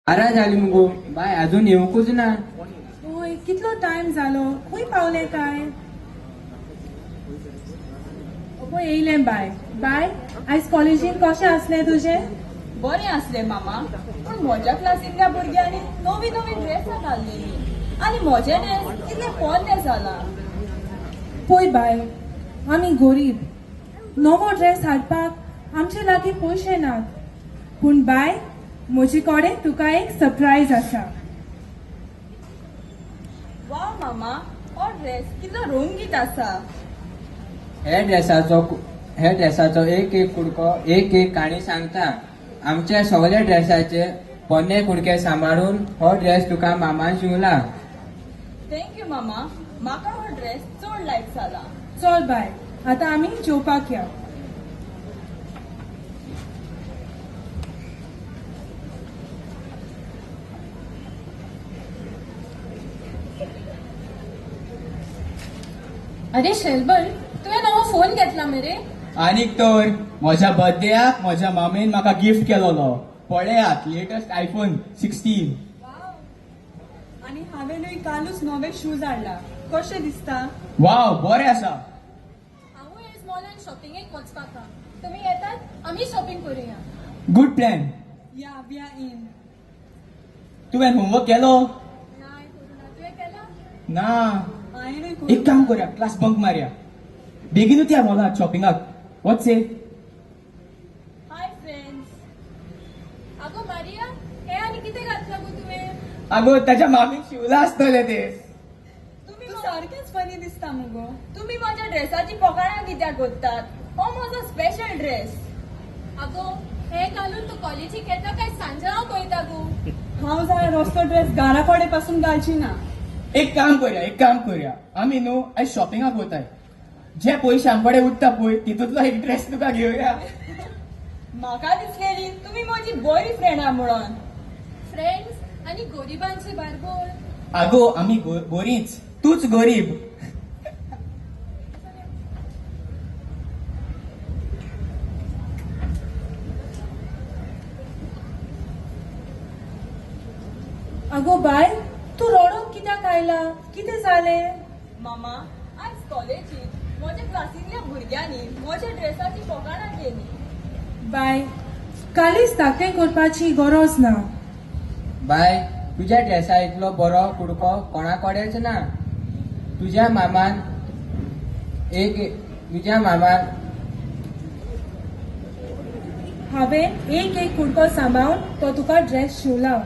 बारा झाली मुगो बाय अजून येऊकूच ना. होय कितलो टाइम जालो खंय पावले काय. पळय येयले बाय. बाय आयज कॉलेजीन कशें आसलें तुजें. बरें आसलें मामा, पूण म्हज्या क्लासींतल्या भुरग्यांनी नवी नवी ड्रेसां घाल्लेलीं आनी म्हजे ड्रेस कितले पोरने जाला. पळय बाय आमी गरीब, नवो ड्रेस हाडपाक आमचे लागीं पयशे नात. पूण बाय म्हजे कडेन तुका एक सरप्रायज आसा. वा मामा, हो ड्रेस कितलो रंगीत आसा. हे ड्रेसाचो एक एक कुडको एक एक काणी सांगता. आमच्या सगळ्या ड्रेसाचे पोन्ने कुडके सांबाळून हो ड्रेस तुका मामान शिवला. थँक्यू मामा, म्हाका हो ड्रेस चड लायक जाला. चल बाय आतां आमी जेवपाक या. अरे शेल्बन, तुवें नवो फोन घेतला मरे. आनीक तर म्हज्या बर्थडेक म्हज्या मामेन म्हाका गिफ्ट केलोलो. पळयात लेटस्ट आयफोन 16. आनी हांवेनूय कालूच नवे शूज हाडला. कशें दिसता. वाव, बरें आसा. हांवूय आयज मॉलान शॉपिंगेक वचपाक हा. तुमी येतात, आमी शॉपिंग करुया. Good plan. या इन. तुवें होमवर्क केलो. नाय करुना, तुवें केला. ना. हांवेनूय एक काम करूया, क्लास बंक मारया. बेगीनूच या मॉलात शॉपिंगाक. वॉट्स ए. Hi friends. आगो मारिया, हे आनी कितें घातला गो तुवें. अगो ताच्या मामीन शिवला आसतले ते. तुम्ही सारखेच फनी दिसता मुगो. तुम्ही माझ्या ड्रेसाची पोकाळां कित्याक कोत्तात. हो म्हजो स्पेशल ड्रेस. आगो हे घालून तू कॉलेजीक येता काय सांजरांव वयता गो. हांव जाल्यार असलो ड्रेस घरा कडेन पासून घालची ना. एक काम करूया. आमी न्हू आयज शॉपिंगाक वताय. जे पयशे आमकडे उरता पळय तितूंतलो एक ड्रेस तुका घेवया. म्हाका दिसलेली तुम्ही माझी बरी फ्रेंड आहा म्हणून. फ्रेंड्स आनी गरिबांची बारबोर. आगो आमी बरींच, तूच गरीब. आगो बाय तू रडोंक कित्याक आयला. कितें जालें. मामा, आज कॉलेजीत म्हज्या क्लासींतल्या भुरग्यांनी म्हज्या ड्रेसाची पोकाळां केली. बाय कालीच धाकटें करपाची गरज ना. बाय तुझ्या ड्रेसा इतलो बरो कुडको कोणा कडेच ना. तुझ्या मामान हांवें एक एक कुडको सांबाळून तो तुका ड्रेस शिवला.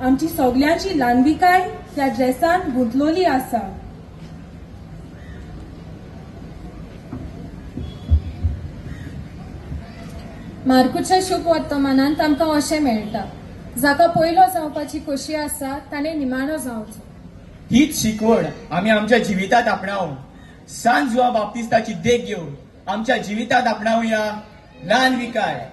आमची सगल्यांची ल्हानविकाय ह्या ड्रेसान गुंतलोली आसा. मार्कूच्या शुभ वर्तमानांत आमकां अशें मेळटा. जाका पयलो जावपाची खोशी आसा ताणें निमाणो जावचो. हीच शिकवण आमी आमच्या जिवितांत आपणावूं. सांत जुआ बाप्तिस्ताची देख घेवन आमच्या जिवितांत आपणावया ल्हान विकाय.